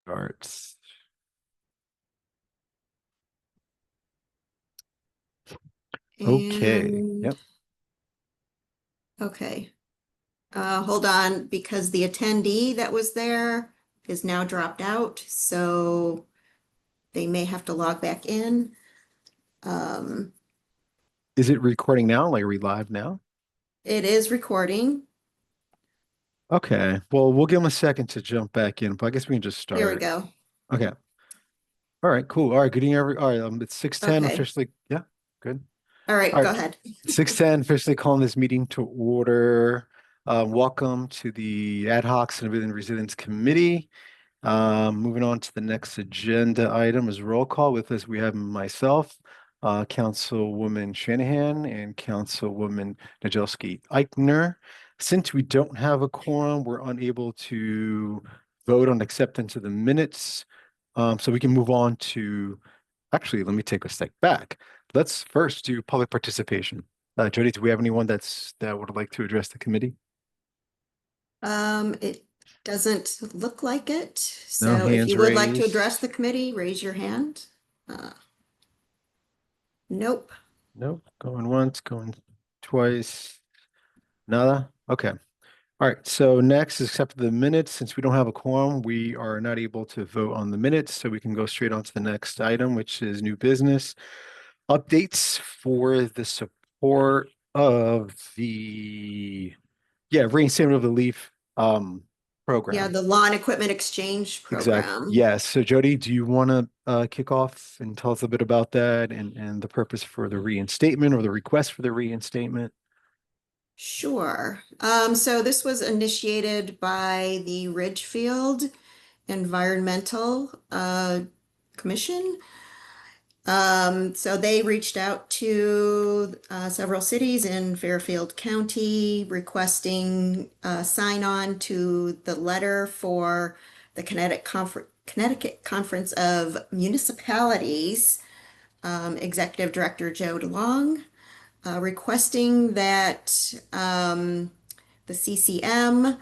Starts. Okay. And Yep. okay, hold on, because the attendee that was there is now dropped out, so they may have to log back in. Um, Is it recording now? Like, are we live now? it is recording. Okay. Well, we'll give them a second to jump back in, but I guess we can just There we start. go. Okay. All right. Cool. All right. Good evening, every. All right. It's 6:10 Okay. officially. Yeah. Good. All right, All go right. ahead. 6:10 officially calling this meeting to order. Welcome to the Ad hoc Civilian Resilience Committee. Moving on to the next agenda item is roll call. With us, we have myself, Councilwoman Shanahan, and Councilwoman Najelski Eichner. Since we don't have a quorum, we're unable to vote on acceptance of the minutes. So we can move on to, actually, let me take a step back. Let's first do public participation. Jody, do we have anyone that would like to address the committee? It doesn't look like it. No So if hands you would like to address raised. the committee, raise your hand. Uh, nope. Nope. Going once, going twice. Nada. Okay. All right. So next is accept the minutes. Since we don't have a quorum, we are not able to vote on the minutes. So we can go straight on to the next item, which is new business. Updates for the support of the, yeah, reinstatement of the leaf Yeah, program. the lawn equipment exchange Exactly. program. Yes. So Jody, do you want to kick off and tell us a bit about that and the purpose for the reinstatement or the request for the reinstatement? Sure. So this was initiated by the Ridgefield Environmental Commission. So they reached out to several cities in Fairfield County requesting sign on to the letter for the Connecticut Conference of Municipalities, Executive Director Joe DeLong, requesting that the CCM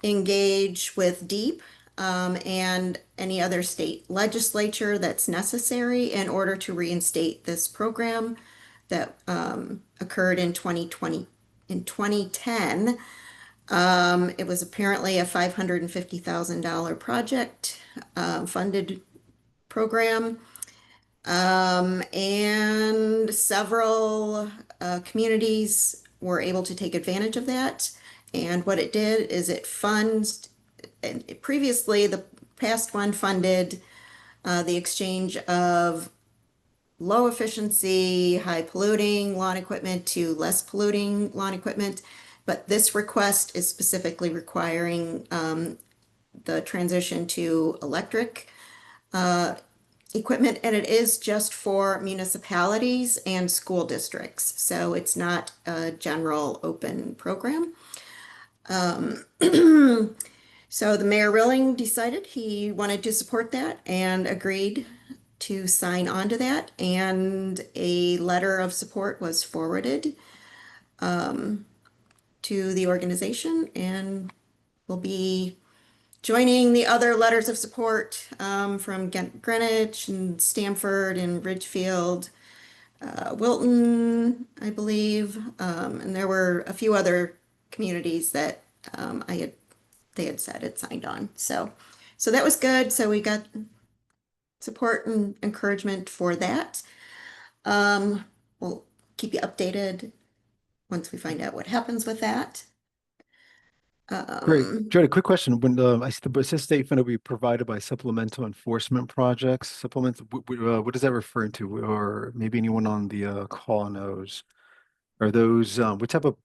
engage with DEEP and any other state legislature that's necessary in order to reinstate this program that occurred in 2020. In 2010, it was apparently a $550,000 project funded program. And several communities were able to take advantage of that. And what it did is it funds, and previously the past one funded the exchange of low efficiency, high polluting lawn equipment to less polluting lawn equipment. But this request is specifically requiring the transition to electric equipment, and it is just for municipalities and school districts. So it's not a general open program. So the Mayor Rilling decided he wanted to support that and agreed to sign on to that. And a letter of support was forwarded to the organization and will be joining the other letters of support from Greenwich and Stamford and Ridgefield, Wilton, I believe, and there were a few other communities that they had said had signed on. So that was good. So we got support and encouragement for that. We'll keep you updated once we find out what happens with that. Great. Um, Jody, quick question. When I see the it says state fund will be provided by supplemental enforcement projects, supplemental, what does that refer to? Or maybe anyone on the call knows. Are those, what type of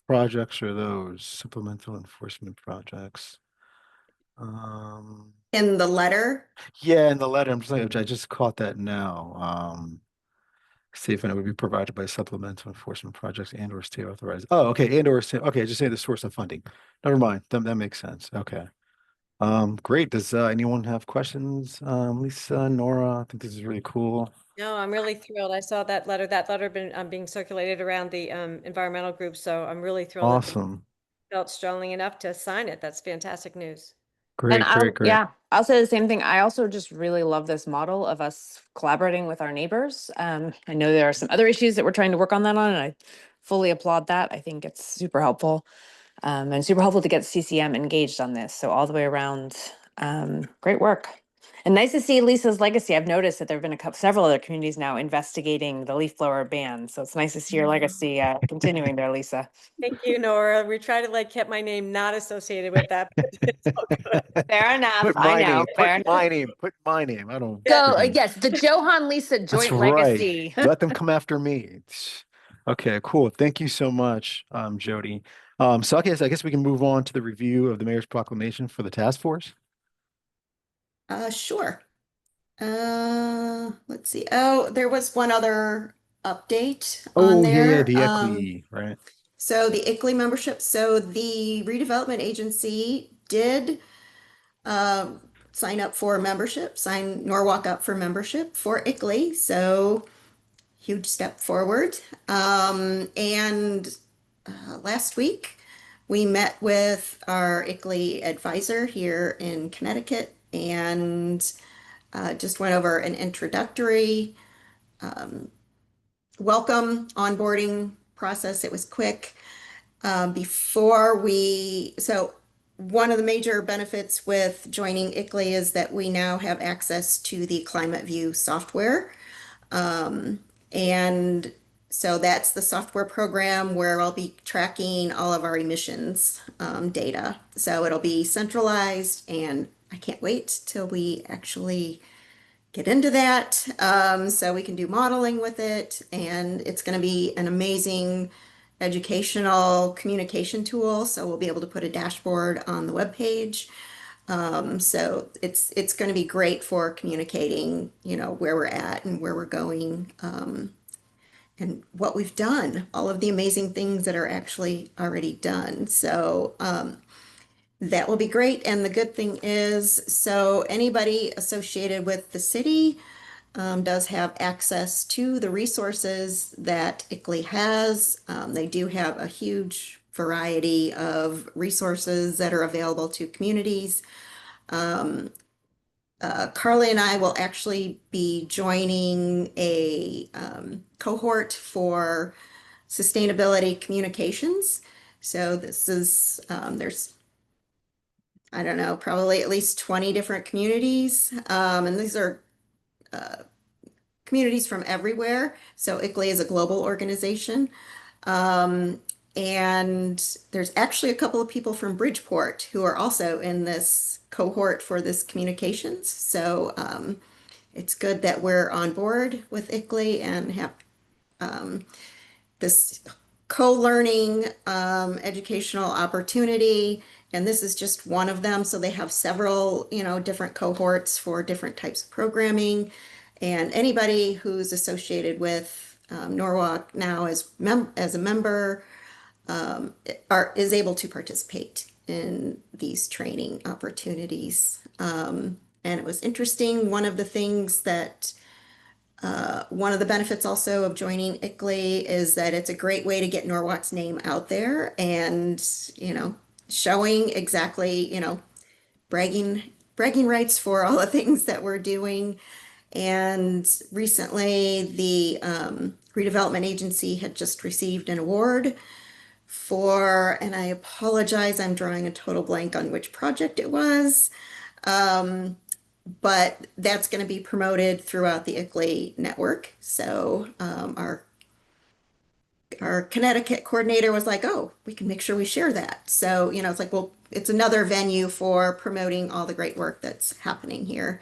projects are those? Supplemental enforcement projects? Um, in the letter, yeah, in the letter, I'm just like, I just caught that now. State fund would be provided by supplemental enforcement projects and or state authorized. Oh, okay, and or okay, just say the source of funding. Never mind. That makes sense. Okay. Great. Does anyone have questions? Lisa, Nora, I think this is really cool. No, I'm really thrilled. I saw that letter. That letter been being circulated around the environmental group, so I'm really thrilled that the Awesome. felt strongly enough to sign it. That's fantastic news. Great, great, great. Yeah, I'll say the same thing. I also just really love this model of us collaborating with our neighbors. I know there are some other issues that we're trying to work on that on, and I fully applaud that. I think it's super helpful, and super helpful to get CCM engaged on this. So all the way around, great work. And nice to see Lisa's legacy. I've noticed that there have been several other communities now investigating the leaf blower ban. So it's nice to see your legacy continuing there, Lisa. Thank you, Nora. We try to like keep my name not associated with that. But it's all good. Fair enough. Put I my know. name, Fair put my name, put my name. I don't. So freaking- yes, the Johan Lisa That's joint right. legacy. Let them come after me. Okay, cool. Thank you so much, Jody. So I guess we can move on to the review of the mayor's proclamation for the task force. Sure. Let's see. Oh, there was one other update on Oh, there. yeah, the ECLI, right? So the ICLEI membership, so the redevelopment agency did sign up for membership, sign Norwalk up for membership for ICLEI. So huge step forward. And last week we met with our ICLEI advisor here in Connecticut and just went over an introductory welcome onboarding process. It was quick. So one of the major benefits with joining ICLEI is that we now have access to the Climate View software. And so that's the software program where I'll be tracking all of our emissions data. So it'll be centralized, and I can't wait till we actually get into that so we can do modeling with it. And it's going to be an amazing educational communication tool. So we'll be able to put a dashboard on the webpage. So it's going to be great for communicating, where we're at and where we're going, and what we've done, all of the amazing things that are actually already done. So that will be great. And the good thing is, so anybody associated with the city does have access to the resources that ICLEI has. They do have a huge variety of resources that are available to communities. Carly and I will actually be joining a cohort for sustainability communications. So this is, there's, I don't know, probably at least 20 different communities. And these are communities from everywhere. So ICLEI is a global organization. And there's actually a couple of people from Bridgeport who are also in this cohort for this communications. So it's good that we're on board with ICLEI and have this co-learning educational opportunity. And this is just one of them. So they have several, different cohorts for different types of programming. And anybody who's associated with Norwalk now as a member is able to participate in these training opportunities. And it was interesting. One of the benefits also of joining ICLEI is that it's a great way to get Norwalk's name out there and, showing exactly, bragging rights for all the things that we're doing. And recently, the redevelopment agency had just received an award for, and I apologize, I'm drawing a total blank on which project it was, but that's going to be promoted throughout the ICLEI network. So our Connecticut coordinator was like, oh, we can make sure we share that. So, it's like, well, it's another venue for promoting all the great work that's happening here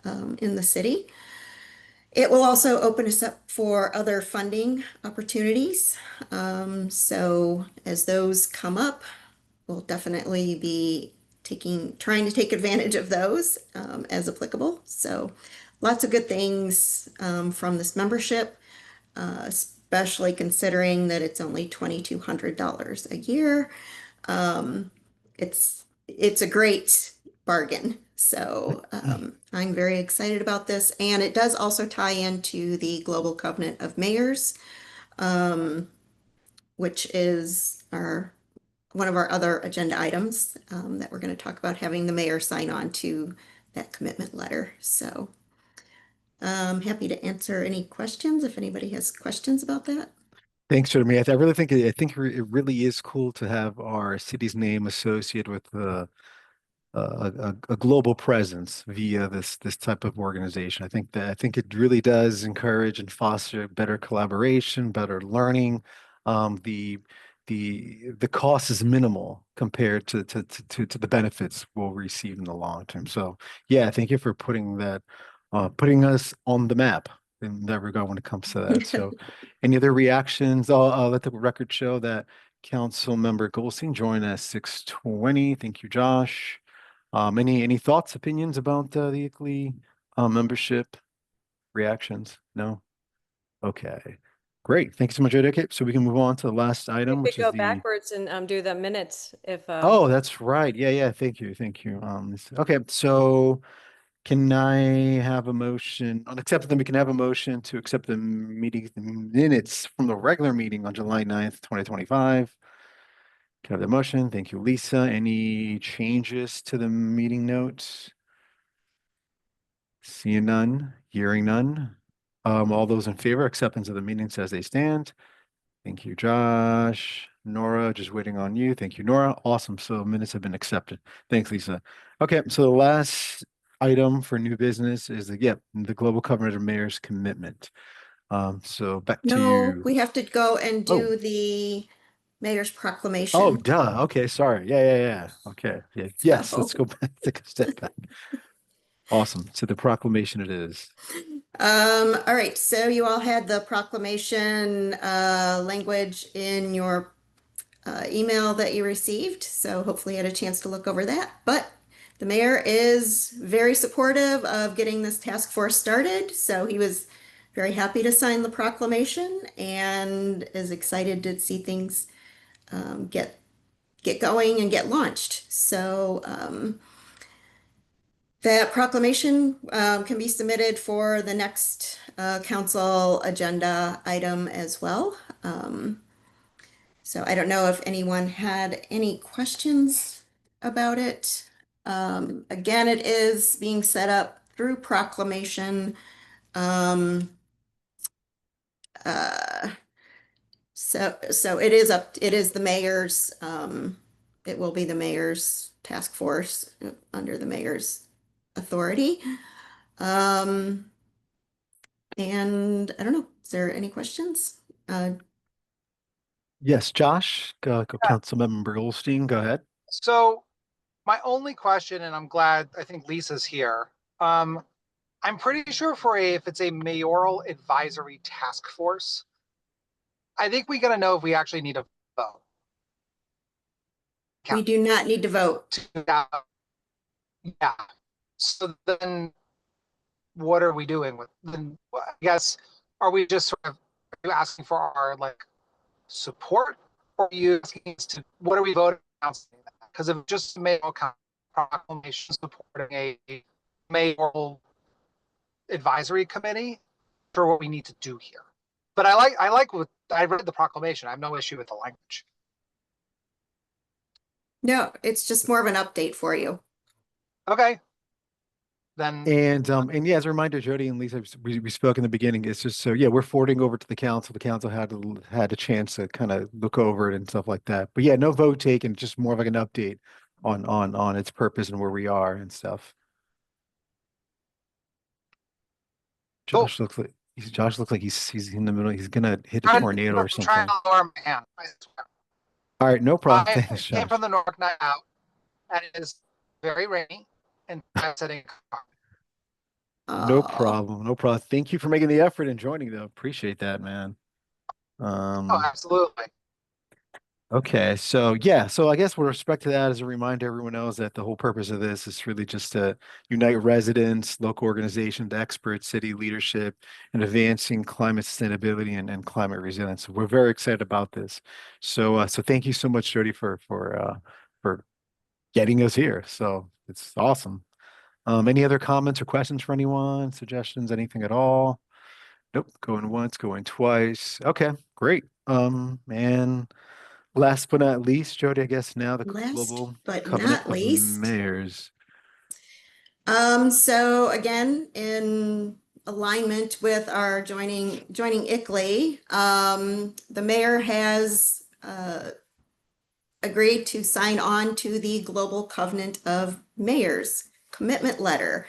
in the city. It will also open us up for other funding opportunities. So as those come up, we'll definitely be trying to take advantage of those as applicable. So lots of good things from this membership, especially considering that it's only $2,200 a year. It's a great bargain. So I'm very excited about this. And it does also tie into the Global Covenant of Mayors, which is our one of our other agenda items that we're going to talk about, having the mayor sign on to that commitment letter. So I'm happy to answer any questions if anybody has questions about that. Thanks, Jeremy. I really think it really is cool to have our city's name associated with a global presence via this type of organization. I think it really does encourage and foster better collaboration, better learning. Um, the the cost is minimal compared to the benefits we'll receive in the long term. So yeah, thank you for putting us on the map in that regard when it comes to that. So any other reactions? I'll let the record show that Council Member Goldstein joined at 6:20. Thank you, Josh. Any thoughts, opinions about the ICLEI membership reactions? No? Okay. Great. Thank you so much, Jody. Okay, so we can move on to the last We item, could which is go the backwards and do the minutes if oh, that's right. Yeah, yeah. Thank you. Thank you. Okay, so can I have a motion on accepting them? We can have a motion to accept the meeting minutes from the regular meeting on July 9th, 2025. Can I have the motion? Thank you, Lisa. Any changes to the meeting notes? Seeing none, hearing none. All those in favor, acceptance of the minutes as they stand. Thank you, Josh. Nora, just waiting on you. Thank you, Nora. Awesome. So minutes have been accepted. Thanks, Lisa. Okay, so the last item for new business is the Global Covenant of Mayor's commitment. So back to No, you. we have to go and Oh. do the mayor's Oh, proclamation. duh. Okay, sorry. Yeah. Okay. Yeah. Yes, let's So, go back, take a step back. Awesome. So the proclamation it is. all right, so you all had the proclamation language in your email that you received, so hopefully you had a chance to look over that. But the mayor is very supportive of getting this task force started, so he was very happy to sign the proclamation and is excited to see things get going and get launched. So that proclamation can be submitted for the next council agenda item as well. So I don't know if anyone had any questions about it. Again, it is being set up through proclamation. Um, uh, so it is the mayor's, it will be the mayor's task force under the mayor's authority. Um, and I don't know, is there any questions? Yes, Josh, go Yeah. Councilmember Goldstein, go ahead. So my only question, and I'm glad, I think Lisa's here. I'm pretty sure if it's a mayoral advisory task force, I think we gotta know if we actually need a vote. We do not need to vote. Yeah. So then what are we doing with, then I guess, are we just sort of, are you asking for our like support? Or are you asking us to, what are we voting on? Because if just made a proclamation supporting a mayoral advisory committee for what we need to do here. But I like what I read the proclamation. I have no issue with the language. No, it's just more of an update for you. Okay. Then And yeah, as a reminder, Jody and Lisa, we spoke in the beginning. It's just so yeah, we're forwarding over to the council. The council had a chance to kind of look over it and stuff like that. But yeah, no vote taken, just more of like an update on its purpose and where we are and stuff. Cool. Josh looks like he's in the middle. He's gonna hit a I'm tornado or trying something. to lower my hand. I swear. All right, no problem. I Thanks, came Josh. from the north night out, and it is very rainy, and I'm sitting in a car. No Aw. problem. No problem. Thank you for making the effort and joining though. Appreciate that, man. Oh, absolutely. Okay, so yeah, so I guess with respect to that, as a reminder, everyone knows that the whole purpose of this is really just to unite residents, local organizations, experts, city leadership, and advancing climate sustainability and climate resilience. So we're very excited about this. So so thank you so much, Jody, for getting us here. So it's awesome. Any other comments or questions for anyone? Suggestions, anything at all? Nope, going once, going twice. Okay, great. And Last but not least, Jody, I guess now the Last Global but Covenant not of least. Mayors. So again, in alignment with our joining ICLEI, the mayor has agreed to sign on to the Global Covenant of Mayors commitment letter.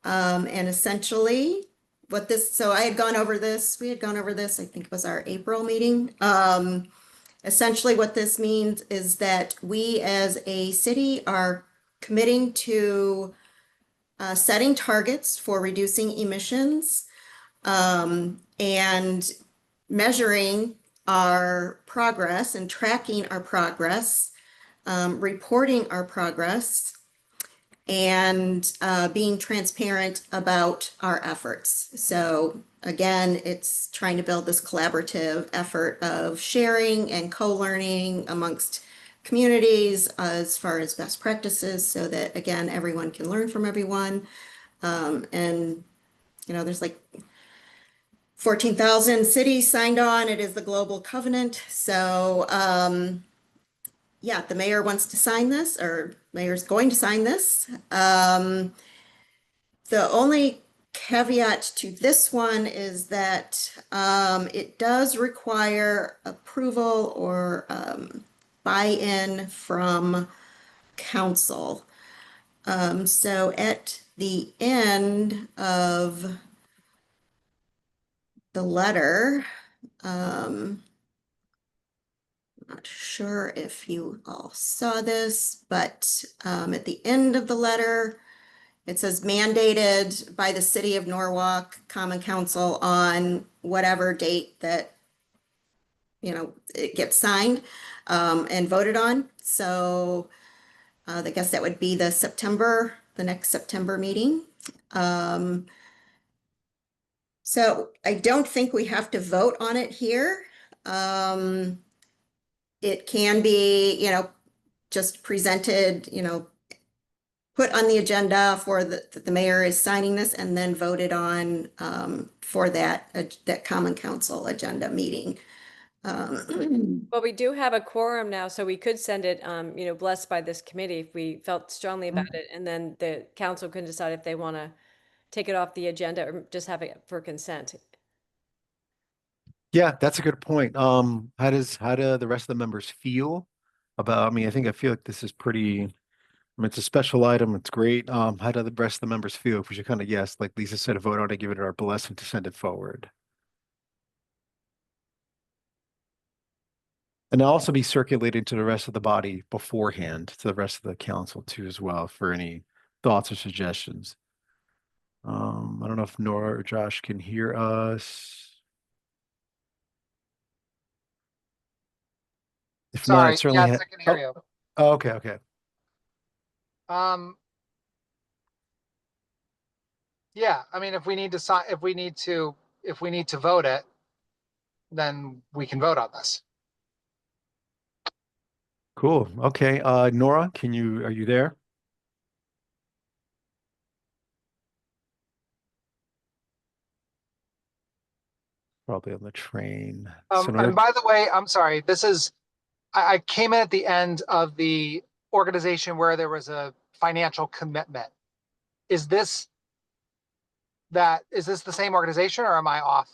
And essentially what this, so I had gone over this, we had gone over this, I think it was our April meeting. Essentially what this means is that we as a city are committing to setting targets for reducing emissions and measuring our progress and tracking our progress, reporting our progress, and being transparent about our efforts. So again, it's trying to build this collaborative effort of sharing and co-learning amongst communities as far as best practices so that, again, everyone can learn from everyone. And, there's like 14,000 cities signed on. It is the Global Covenant. So, yeah, the mayor wants to sign this, or mayor's going to sign this. The only caveat to this one is that it does require approval or buy-in from council. So at the end of the letter, I'm not sure if you all saw this, but at the end of the letter, it says mandated by the city of Norwalk Common Council on whatever date that, it gets signed and voted on. So I guess that would be the next September meeting. So I don't think we have to vote on it here. It can be, just presented, put on the agenda for the mayor is signing this and then voted on for that common council agenda meeting. Well, we do have a quorum now, so we could send it, blessed by this committee if we felt strongly about it. And then the council can decide if they want to take it off the agenda or just have it for consent. Yeah, that's a good point. How do the rest of the members feel about, I feel like this is it's a special item. It's great. How do the rest of the members feel? If we should kind of, yes, like Lisa said, vote on it, give it our blessing to send it forward. And I'll also be circulating to the rest of the body beforehand, to the rest of the council too, as well, for any thoughts or suggestions. I don't know if Nora or Josh can hear us. If not, Sorry, certainly. yes, I can hear you. Oh, okay, okay. Yeah, if we need to sign, if we need to vote it, then we can vote on this. Cool. Okay. Nora, are you there? Probably on the train. So Nora, And by the way, I'm sorry, I came in at the end of the organization where there was a financial commitment. Is this the same organization or am I off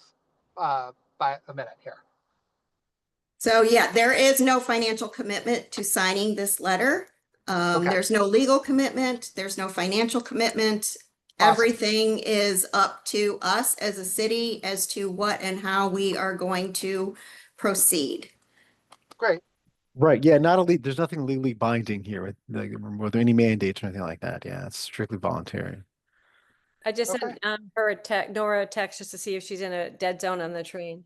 by a minute here? So yeah, there is no financial commitment to signing this letter. Okay. There's no legal commitment. There's no financial commitment. Awesome. Everything is up to us as a city as to what and how we are going to proceed. Great. right. Yeah. There's nothing legally binding here. Were there any mandates or anything like that? Yeah. It's strictly voluntary. I just Okay. sent Nora a text just to see if she's in a dead zone on the train.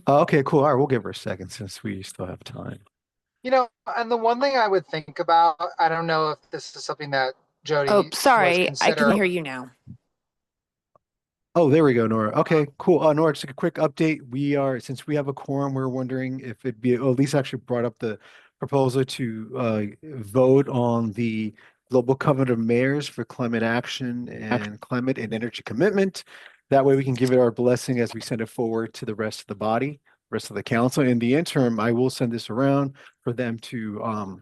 Oh, okay, cool. All right. We'll give her a second since we still have time. And the one thing I would think about, I don't know if this is something that Jody Oh, was sorry. I can considering. hear you now. Oh, there we go, Nora. Okay, cool. Nora, just a quick update. Since we have a quorum, we're wondering if Lisa actually brought up the proposal to vote on the Global Covenant of Mayors for climate action and climate and energy commitment. That way we can give it our blessing as we send it forward to the rest of the body. rest of the council. In the interim, I will send this around for them to,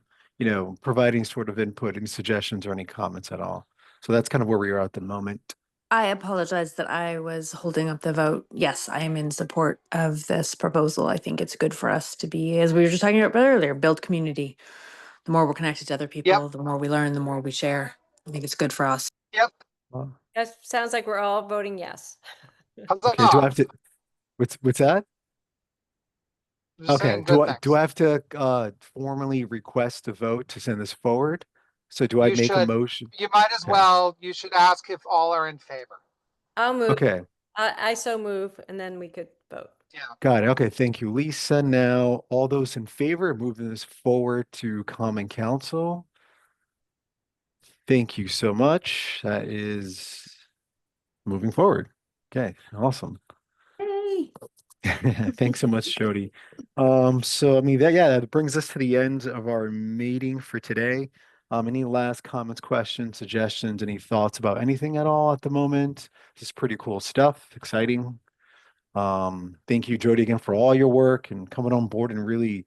provide any sort of input, any suggestions or any comments at all. So that's kind of where we are at the moment. I apologize that I was holding up the vote. Yes, I am in support of this proposal. I think it's good for us to be, as we were just talking about earlier, build community. The more we're connected to other people, the more we learn, the more we share. I think it's good for us. Yep. That sounds like we're all voting yes. Okay, do I have to, what's that? Just Okay, saying do good I things. have to formally request a vote to send this forward? So do I You make a should. motion? You might as Okay. well, you should ask if all are in favor. I'll move. Okay, I so move, and then we could vote. Yeah. got it. Okay, thank you, Lisa. Now, all those in favor of moving this forward to Common Council? Thank you so much. That is moving forward. Okay, awesome. Yay. Thanks so much, Jody. So I mean that brings us to the end of our meeting for today. Any last comments, questions, suggestions, any thoughts about anything at all at the moment? This is pretty cool stuff, exciting. Thank you, Jody, again for all your work and coming on board and really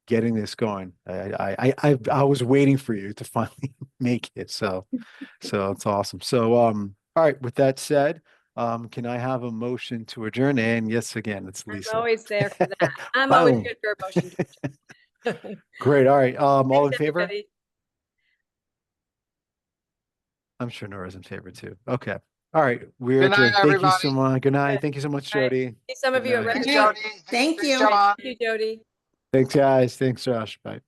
getting this going. I was waiting for you to finally make it, so it's awesome. So all right, with that said, can I have a motion to adjourn? And yes, again, it's I'm Lisa. always there for that. I'm always Boom. good for a motion. to adjourn. Great. All right. All in Thanks, favor? everybody. I'm sure Nora's in favor too. Okay. All right. We're Good night, adjourned. Thank you so everybody. much. Good night. Good. Thank you so much, All right. Jody. See some of Good you at night. Red Thanks, Okay. Bull. Jody. Thank Thanks, you. John. Thank you, Jody. Thanks, guys. Thanks, Josh. Bye.